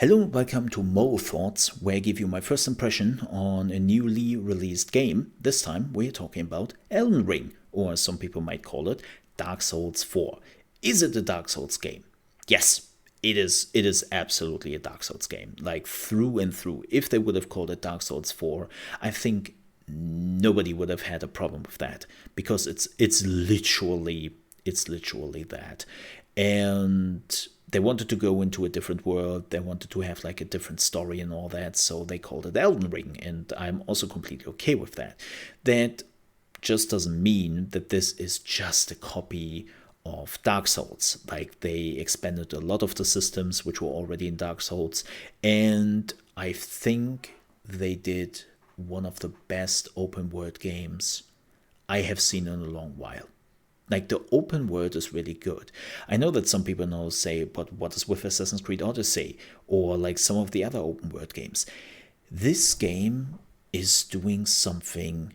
Hello and welcome to Mole Thoughts, where I give you my first impression on a newly released game. This time we're talking about Elden Ring, or as some people might call it, Dark Souls 4. Is it a Dark Souls game? Yes, it is. It is absolutely a Dark Souls game, like through and through. If they would have called it Dark Souls 4, I think nobody would have had a problem with that, because it's literally that. And they wanted to go into a different world. They wanted to have like a different story and all that. So they called it Elden Ring. And I'm also completely okay with that. That just doesn't mean that this is just a copy of Dark Souls. Like, they expanded a lot of the systems which were already in Dark Souls. And I think they did one of the best open world games I have seen in a long while. Like, the open world is really good. I know that some people now say, but what is with Assassin's Creed Odyssey? Or like some of the other open world games. This game is doing something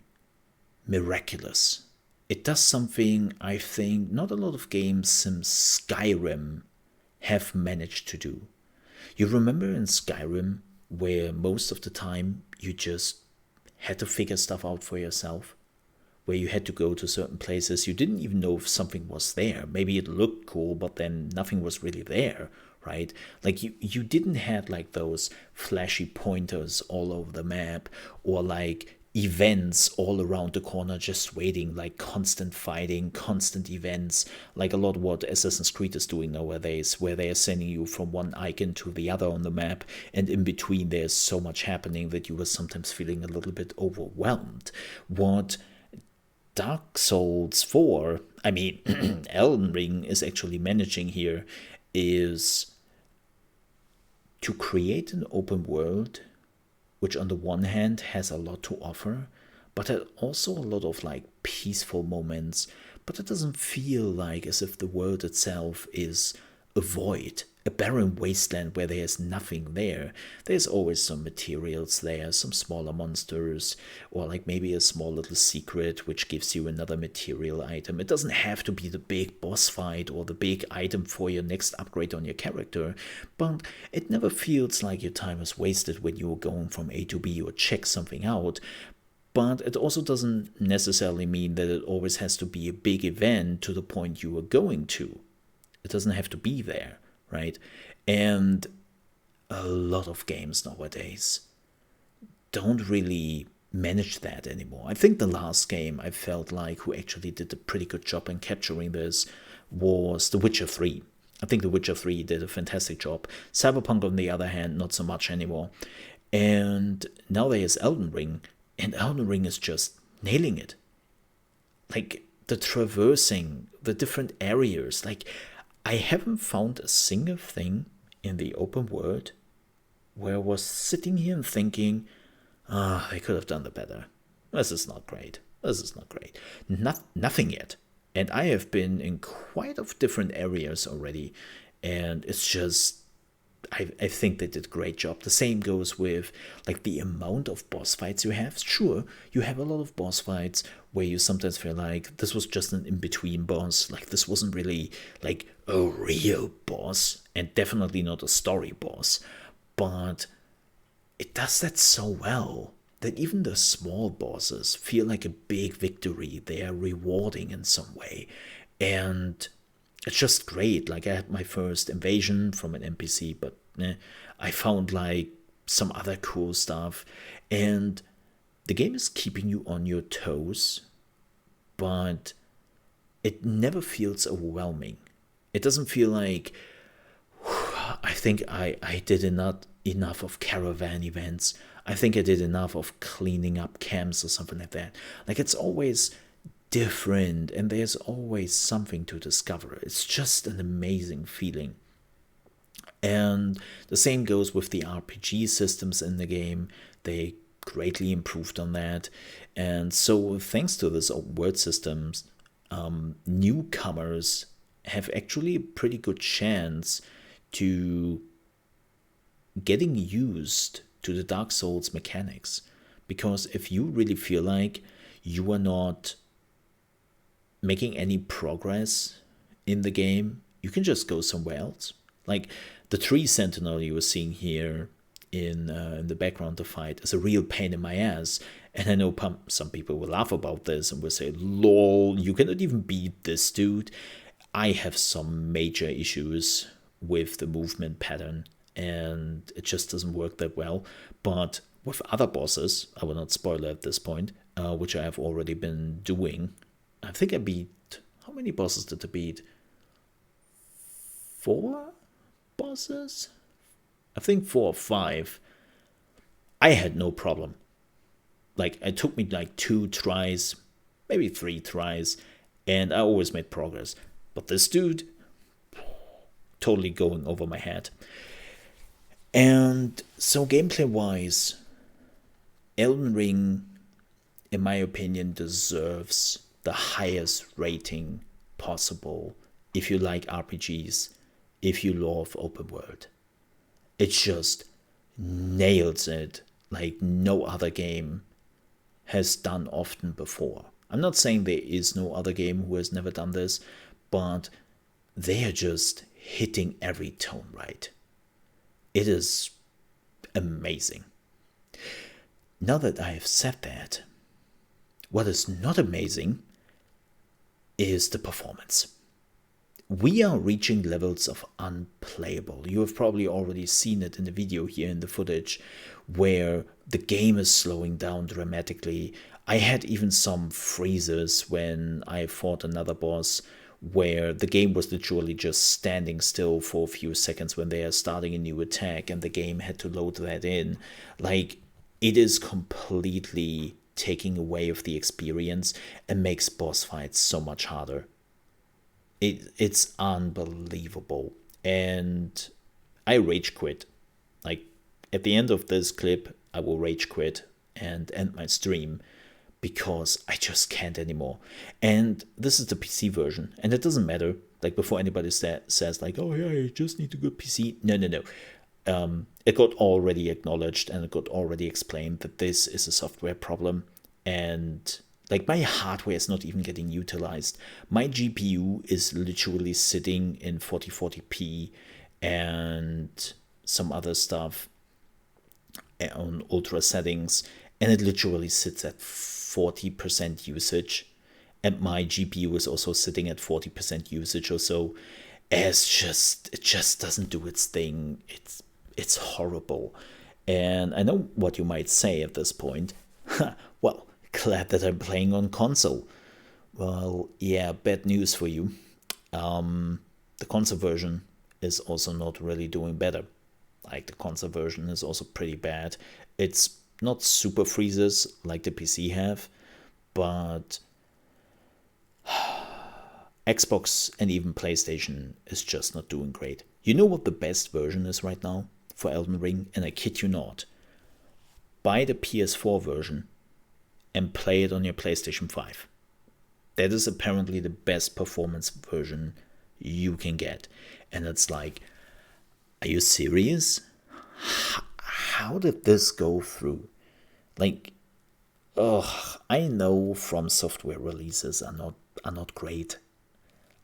miraculous. It does something I think not a lot of games since Skyrim have managed to do. You remember in Skyrim, where most of the time you just had to figure stuff out for yourself? Where you had to go to certain places. You didn't even know if something was there. Maybe it looked cool, but then nothing was really there, right? Like, you didn't have like those flashy pointers all over the map, or like events all around the corner just waiting, like constant fighting, constant events, like a lot what Assassin's Creed is doing nowadays, where they are sending you from one icon to the other on the map, and in between there's so much happening that you were sometimes feeling a little bit overwhelmed. What Dark Souls 4, I mean, Elden Ring is actually managing here, is to create an open world which on the one hand has a lot to offer, but also a lot of like peaceful moments, but it doesn't feel like as if the world itself is a void, a barren wasteland where there's nothing there. There's always some materials there, some smaller monsters, or like maybe a small little secret which gives you another material item. It doesn't have to be the big boss fight or the big item for your next upgrade on your character, but it never feels like your time is wasted when you're going from A to B or check something out. But it also doesn't necessarily mean that it always has to be a big event to the point you are going to. It doesn't have to be there, right? And a lot of games nowadays don't really manage that anymore. I think the last game I felt like who actually did a pretty good job in capturing this was The Witcher 3. I think The Witcher 3 did a fantastic job. Cyberpunk, on the other hand, not so much anymore. And now there's Elden Ring, and Elden Ring is just nailing it. Like, the traversing, the different areas, like, I haven't found a single thing in the open world where I was sitting here and thinking, I could have done the better. This is not great. This is not great. Nothing yet. And I have been in quite of different areas already, and it's just, I think they did a great job. The same goes with like the amount of boss fights you have. Sure, you have a lot of boss fights where you sometimes feel like this was just an in-between boss. Like, this wasn't really like a real boss, and definitely not a story boss. But it does that so well that even the small bosses feel like a big victory. They are rewarding in some way. And it's just great. Like, I had my first invasion from an NPC, but I found like some other cool stuff. And the game is keeping you on your toes, but it never feels overwhelming. It doesn't feel like, I think I did enough of caravan events. I think I did enough of cleaning up camps or something like that. Like, it's always different, and there's always something to discover. It's just an amazing feeling. And the same goes with the RPG systems in the game. They greatly improved on that. And so, thanks to this open world systems, newcomers have actually a pretty good chance to getting used to the Dark Souls mechanics. Because if you really feel like you are not making any progress in the game, you can just go somewhere else. Like the tree sentinel you were seeing here in the background of the fight is a real pain in my ass. And I know some people will laugh about this and will say, lol, you cannot even beat this dude. I have some major issues with the movement pattern, and it just doesn't work that well. But with other bosses, I will not spoil it at this point, which I have already been doing. I think I beat, how many bosses did I beat? 4 bosses? I think 4 or 5. I had no problem. Like, it took me like 2 tries, maybe 3 tries, and I always made progress. But this dude, totally going over my head. And so gameplay wise, Elden Ring, in my opinion, deserves the highest rating possible if you like RPGs, if you love open world. It just nails it like no other game has done often before. I'm not saying there is no other game who has never done this, but they are just hitting every tone right. It is amazing. Now that I have said that, what is not amazing is the performance. We are reaching levels of unplayable. You have probably already seen it in the video here in the footage, where the game is slowing down dramatically. I had even some freezes when I fought another boss where the game was literally just standing still for a few seconds when they are starting a new attack, and the game had to load that in. Like, it is completely taking away of the experience and makes boss fights so much harder. It's unbelievable. And I rage quit. Like, at the end of this clip, I will rage quit and end my stream because I just can't anymore. And this is the PC version, and it doesn't matter. Like, before anybody says like, oh yeah, you just need a good PC. No. It got already acknowledged and it got already explained that this is a software problem, and like, my hardware is not even getting utilized. My GPU is literally sitting in 4040p and some other stuff on ultra settings, and it literally sits at 40% usage. And my GPU is also sitting at 40% usage or so. It just doesn't do its thing. It's horrible. And I know what you might say at this point. Well, glad that I'm playing on console. Well, yeah, bad news for you. The console version is also not really doing better. Like, the console version is also pretty bad. It's not super freezes like the PC have, but Xbox and even PlayStation is just not doing great. You know what the best version is right now for Elden Ring? And I kid you not. Buy the PS4 version and play it on your PlayStation 5. That is apparently the best performance version you can get. And it's like, are you serious? How did this go through? Like, I know From Software releases are not great.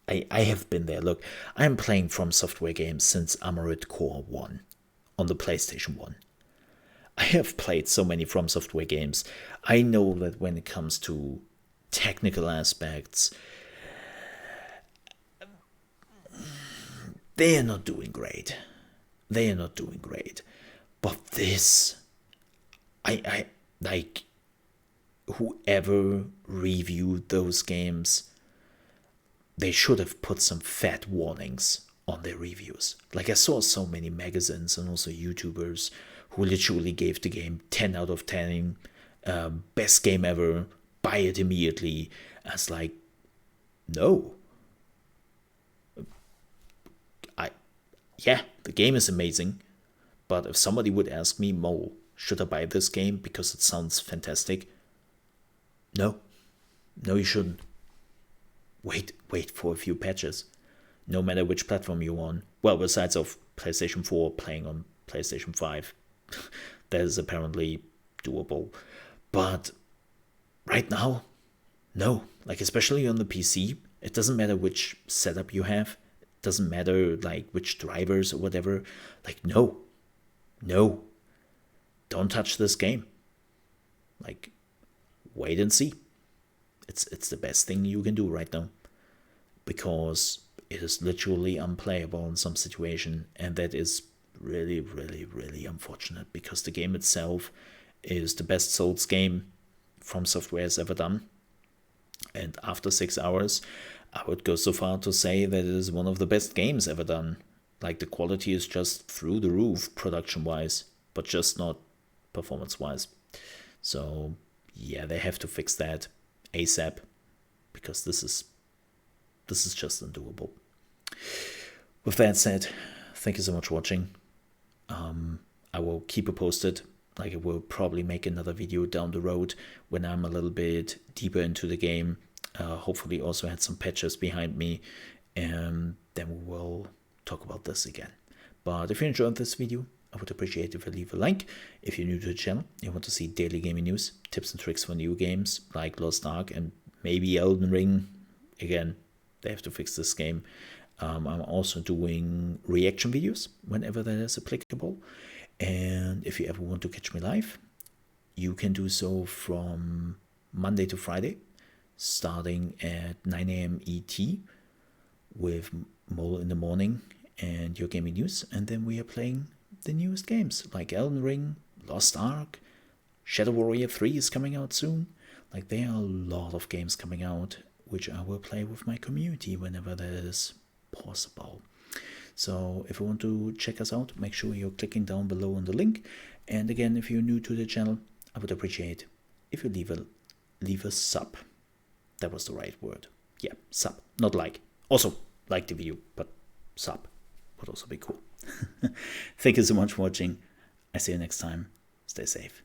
I have been there. Look, I'm playing From Software games since Armored Core 1 on the PlayStation 1. I have played so many From Software games. I know that when it comes to technical aspects, they are not doing great. But this, I like, whoever reviewed those games, they should have put some fat warnings on their reviews. Like, I saw so many magazines and also YouTubers who literally gave the game 10 out of 10, best game ever, buy it immediately. I was like, no. Yeah, the game is amazing, but if somebody would ask me, Mo, should I buy this game because it sounds fantastic? No, you shouldn't. Wait for a few patches, no matter which platform you're on. Well, besides of PlayStation 4 playing on PlayStation 5, that is apparently doable. But right now, no. Like, especially on the PC, it doesn't matter which setup you have. Doesn't matter like which drivers or whatever. Like, no, don't touch this game. Like, wait and see. It's the best thing you can do right now, because it is literally unplayable in some situation, and that is really, really, really unfortunate, because the game itself is the best Souls game From Software has ever done. And after 6 hours, I would go so far to say that it is one of the best games ever done. Like, the quality is just through the roof production-wise, but just not performance-wise. So, yeah, they have to fix that ASAP, because this is just undoable. With that said, thank you so much for watching. I will keep you posted. Like, I will probably make another video down the road when I'm a little bit deeper into the game. Hopefully also had some patches behind me, and then we will talk about this again. But if you enjoyed this video, I would appreciate if you leave a like. If you're new to the channel, you want to see daily gaming news, tips and tricks for new games like Lost Ark and maybe Elden Ring. Again, they have to fix this game. I'm also doing reaction videos whenever that is applicable. And if you ever want to catch me live, you can do so from Monday to Friday, starting at 9 a.m. ET with Mole in the morning and your gaming news. And then we are playing the newest games like Elden Ring, Lost Ark, Shadow Warrior 3 is coming out soon. Like, there are a lot of games coming out, which I will play with my community whenever that is possible. So if you want to check us out, make sure you're clicking down below on the link. And again, if you're new to the channel, I would appreciate if you leave a sub. That was the right word. Yeah, sub, not like. Also, like the video, but sub would also be cool. Thank you so much for watching. I see you next time. Stay safe.